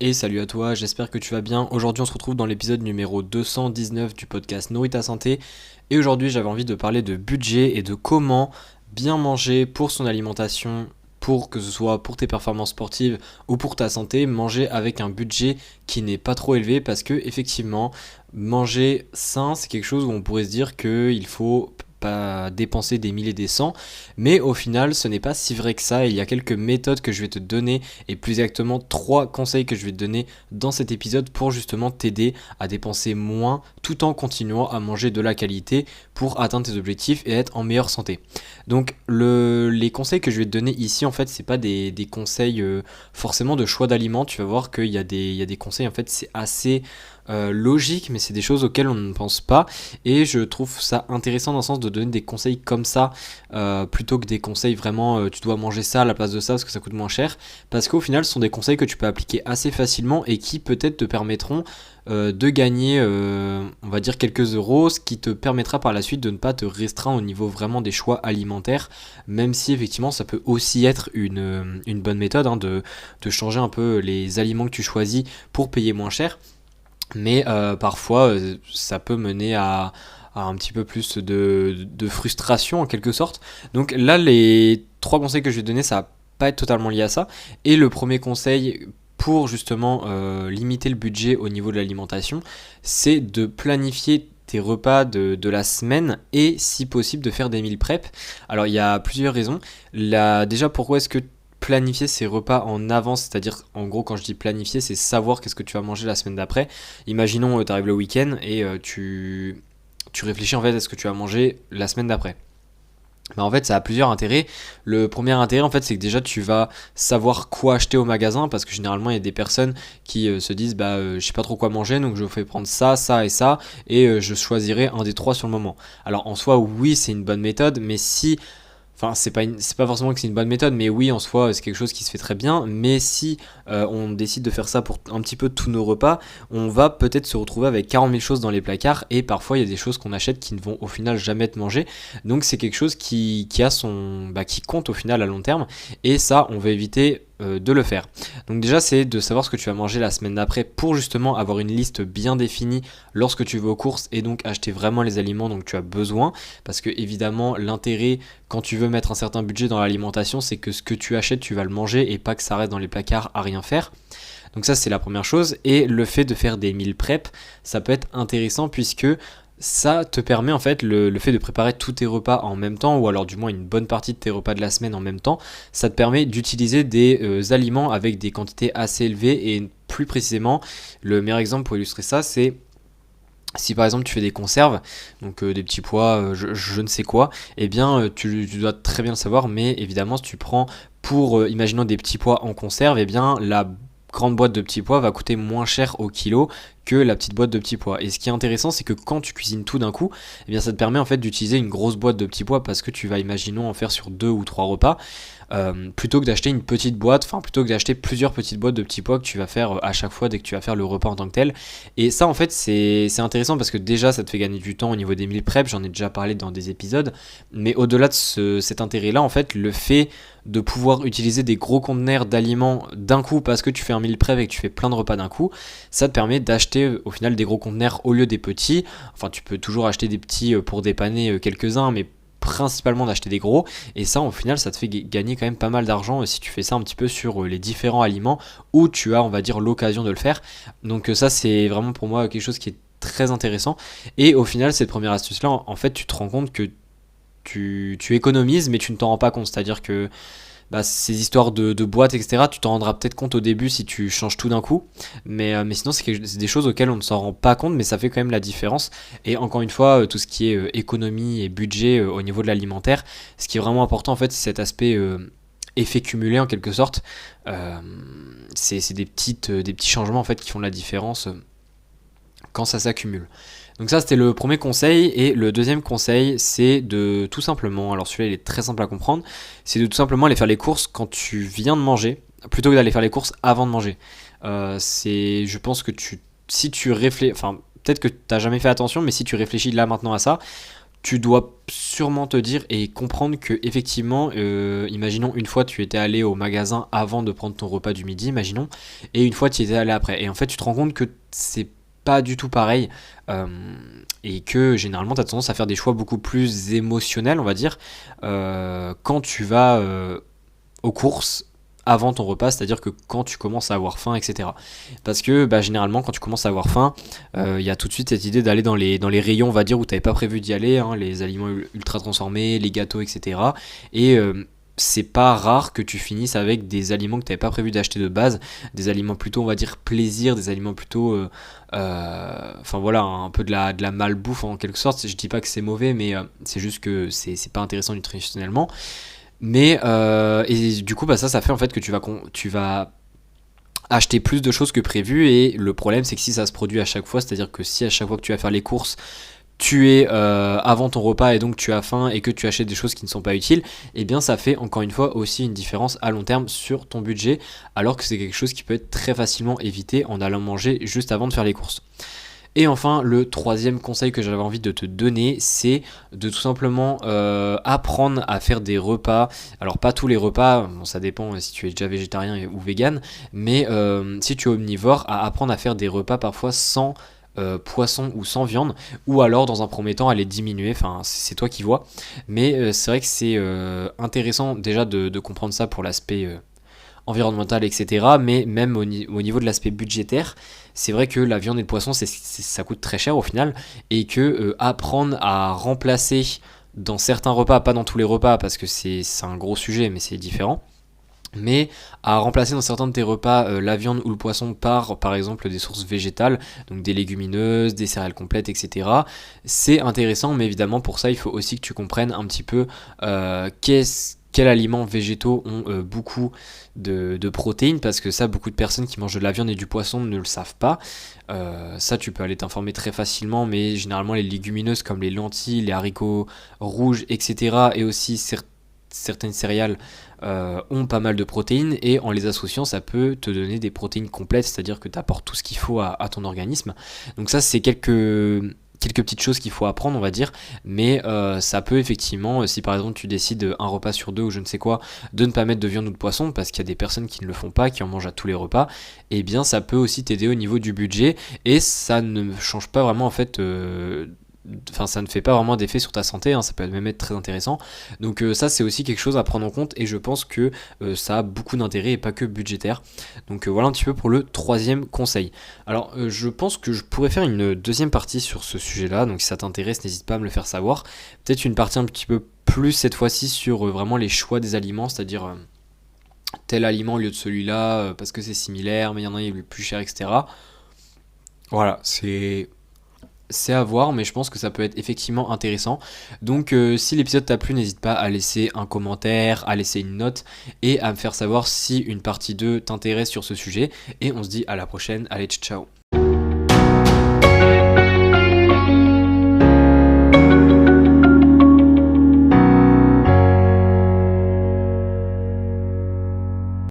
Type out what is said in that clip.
et salut à toi, j'espère que tu vas bien. Aujourd'hui on se retrouve dans l'épisode numéro 219 du podcast Nourris ta santé. Et aujourd'hui j'avais envie de parler de budget et de comment bien manger pour son alimentation, pour que ce soit pour tes performances sportives ou pour ta santé, manger avec un budget qui n'est pas trop élevé parce que effectivement manger sain c'est quelque chose où on pourrait se dire qu'il faut pas dépenser des milliers et des cents, mais au final ce n'est pas si vrai que ça. Il y a quelques méthodes que je vais te donner et plus exactement 3 conseils que je vais te donner dans cet épisode pour justement t'aider à dépenser moins tout en continuant à manger de la qualité pour atteindre tes objectifs et être en meilleure santé. Donc les conseils que je vais te donner ici en fait c'est pas des conseils forcément de choix d'aliments. Tu vas voir qu'il y a des conseils en fait c'est assez logique, mais c'est des choses auxquelles on ne pense pas et je trouve ça intéressant dans le sens de donner des conseils comme ça plutôt que des conseils vraiment tu dois manger ça à la place de ça parce que ça coûte moins cher, parce qu'au final ce sont des conseils que tu peux appliquer assez facilement et qui peut-être te permettront de gagner on va dire quelques euros, ce qui te permettra par la suite de ne pas te restreindre au niveau vraiment des choix alimentaires, même si effectivement ça peut aussi être une bonne méthode de changer un peu les aliments que tu choisis pour payer moins cher. Mais parfois ça peut mener à un petit peu plus de frustration en quelque sorte. Donc là les 3 conseils que je vais te donner ça va pas être totalement lié à ça. Et le premier conseil pour justement limiter le budget au niveau de l'alimentation, c'est de planifier tes repas de la semaine et si possible de faire des meal prep. Alors il y a plusieurs raisons. Déjà pourquoi est-ce que planifier ses repas en avance, c'est-à-dire en gros quand je dis planifier c'est savoir qu'est-ce que tu vas manger la semaine d'après. Imaginons tu arrives le week-end et tu réfléchis en fait à ce que tu vas manger la semaine d'après. Bah en fait ça a plusieurs intérêts. Le premier intérêt en fait c'est que déjà tu vas savoir quoi acheter au magasin, parce que généralement il y a des personnes qui se disent je sais pas trop quoi manger donc je fais prendre ça, ça et ça et je choisirai un des 3 sur le moment. Alors en soi oui c'est une bonne méthode, mais si enfin, c'est pas forcément que c'est une bonne méthode, mais oui, en soi, c'est quelque chose qui se fait très bien. Mais si on décide de faire ça pour un petit peu tous nos repas, on va peut-être se retrouver avec 40 000 choses dans les placards. Et parfois, il y a des choses qu'on achète qui ne vont au final jamais être mangées. Donc, c'est quelque chose qui compte au final à long terme. Et ça, on va éviter de le faire. Donc déjà c'est de savoir ce que tu vas manger la semaine d'après pour justement avoir une liste bien définie lorsque tu vas aux courses et donc acheter vraiment les aliments dont tu as besoin, parce que évidemment l'intérêt quand tu veux mettre un certain budget dans l'alimentation c'est que ce que tu achètes tu vas le manger et pas que ça reste dans les placards à rien faire. Donc ça c'est la première chose. Et le fait de faire des meal prep ça peut être intéressant puisque ça te permet en fait le fait de préparer tous tes repas en même temps, ou alors du moins une bonne partie de tes repas de la semaine en même temps, ça te permet d'utiliser des aliments avec des quantités assez élevées. Et plus précisément, le meilleur exemple pour illustrer ça, c'est si par exemple tu fais des conserves, donc des petits pois, je ne sais quoi, eh bien tu dois très bien le savoir, mais évidemment si tu prends pour, imaginons des petits pois en conserve, eh bien la grande boîte de petits pois va coûter moins cher au kilo que la petite boîte de petits pois. Et ce qui est intéressant, c'est que quand tu cuisines tout d'un coup, eh bien ça te permet en fait d'utiliser une grosse boîte de petits pois parce que tu vas, imaginons, en faire sur 2 ou 3 repas, plutôt que d'acheter une petite boîte, enfin plutôt que d'acheter plusieurs petites boîtes de petits pois que tu vas faire à chaque fois dès que tu vas faire le repas en tant que tel. Et ça en fait c'est intéressant parce que déjà ça te fait gagner du temps au niveau des meal prep, j'en ai déjà parlé dans des épisodes, mais au-delà de cet intérêt là en fait, le fait de pouvoir utiliser des gros conteneurs d'aliments d'un coup parce que tu fais un meal prep et que tu fais plein de repas d'un coup, ça te permet d'acheter au final des gros conteneurs au lieu des petits. Enfin tu peux toujours acheter des petits pour dépanner quelques-uns, mais principalement d'acheter des gros, et ça au final ça te fait gagner quand même pas mal d'argent si tu fais ça un petit peu sur les différents aliments où tu as on va dire l'occasion de le faire. Donc ça c'est vraiment pour moi quelque chose qui est très intéressant. Et au final cette première astuce là en fait tu te rends compte que tu économises mais tu ne t'en rends pas compte, c'est à dire que ces histoires de boîtes, etc., tu t'en rendras peut-être compte au début si tu changes tout d'un coup. Mais sinon, c'est des choses auxquelles on ne s'en rend pas compte, mais ça fait quand même la différence. Et encore une fois, tout ce qui est économie et budget au niveau de l'alimentaire, ce qui est vraiment important, en fait, c'est cet aspect effet cumulé, en quelque sorte. C'est des petits changements, en fait, qui font la différence quand ça s'accumule. Donc ça c'était le premier conseil. Et le deuxième conseil c'est de tout simplement, alors celui-là il est très simple à comprendre, c'est de tout simplement aller faire les courses quand tu viens de manger plutôt que d'aller faire les courses avant de manger. Je pense que si tu réfléchis, enfin peut-être que tu n'as jamais fait attention, mais si tu réfléchis là maintenant à ça, tu dois sûrement te dire et comprendre que effectivement, imaginons une fois tu étais allé au magasin avant de prendre ton repas du midi, imaginons, et une fois tu y étais allé après. Et en fait, tu te rends compte que c'est pas du tout pareil, euh, et que généralement tu as tendance à faire des choix beaucoup plus émotionnels, on va dire, quand tu vas aux courses avant ton repas, c'est-à-dire que quand tu commences à avoir faim, etc. Parce que généralement, quand tu commences à avoir faim, il y a tout de suite cette idée d'aller dans les rayons, on va dire, où tu n'avais pas prévu d'y aller, hein, les aliments ultra transformés, les gâteaux, etc. Et c'est pas rare que tu finisses avec des aliments que tu n'avais pas prévu d'acheter de base, des aliments plutôt, on va dire, plaisir, des aliments plutôt, enfin voilà, un peu de la malbouffe en quelque sorte. Je dis pas que c'est mauvais, mais c'est juste que c'est pas intéressant nutritionnellement. Mais et du coup, ça fait en fait que tu vas acheter plus de choses que prévu. Et le problème, c'est que si ça se produit à chaque fois, c'est-à-dire que si à chaque fois que tu vas faire les courses, tu es avant ton repas et donc tu as faim et que tu achètes des choses qui ne sont pas utiles, eh bien ça fait encore une fois aussi une différence à long terme sur ton budget, alors que c'est quelque chose qui peut être très facilement évité en allant manger juste avant de faire les courses. Et enfin, le troisième conseil que j'avais envie de te donner, c'est de tout simplement apprendre à faire des repas. Alors pas tous les repas, bon, ça dépend si tu es déjà végétarien ou vegan, mais si tu es omnivore, à apprendre à faire des repas parfois sans poisson ou sans viande, ou alors dans un premier temps à les diminuer, enfin c'est toi qui vois. Mais c'est vrai que c'est intéressant déjà de comprendre ça pour l'aspect environnemental, etc. Mais même au niveau de l'aspect budgétaire, c'est vrai que la viande et le poisson, ça coûte très cher au final, et que apprendre à remplacer dans certains repas, pas dans tous les repas, parce que c'est un gros sujet, mais c'est différent, mais à remplacer dans certains de tes repas la viande ou le poisson par exemple des sources végétales, donc des légumineuses, des céréales complètes, etc. C'est intéressant, mais évidemment pour ça il faut aussi que tu comprennes un petit peu quels aliments végétaux ont beaucoup de protéines, parce que ça, beaucoup de personnes qui mangent de la viande et du poisson ne le savent pas. Ça, tu peux aller t'informer très facilement, mais généralement les légumineuses comme les lentilles, les haricots rouges, etc. et aussi certaines céréales ont pas mal de protéines, et en les associant ça peut te donner des protéines complètes, c'est-à-dire que tu apportes tout ce qu'il faut à ton organisme. Donc ça c'est quelques petites choses qu'il faut apprendre, on va dire, mais ça peut effectivement, si par exemple tu décides un repas sur deux ou je ne sais quoi, de ne pas mettre de viande ou de poisson, parce qu'il y a des personnes qui ne le font pas, qui en mangent à tous les repas, et bien ça peut aussi t'aider au niveau du budget, et ça ne change pas vraiment en fait enfin ça ne fait pas vraiment d'effet sur ta santé, hein, ça peut même être très intéressant. Donc ça c'est aussi quelque chose à prendre en compte, et je pense que ça a beaucoup d'intérêt et pas que budgétaire. Donc voilà un petit peu pour le troisième conseil. Alors je pense que je pourrais faire une deuxième partie sur ce sujet là, donc si ça t'intéresse n'hésite pas à me le faire savoir. Peut-être une partie un petit peu plus cette fois-ci sur vraiment les choix des aliments, c'est-à-dire tel aliment au lieu de celui-là parce que c'est similaire mais il y en a un qui est plus cher, etc. Voilà, c'est à voir, mais je pense que ça peut être effectivement intéressant. Donc si l'épisode t'a plu, n'hésite pas à laisser un commentaire, à laisser une note, et à me faire savoir si une partie 2 t'intéresse sur ce sujet. Et on se dit à la prochaine, allez ciao.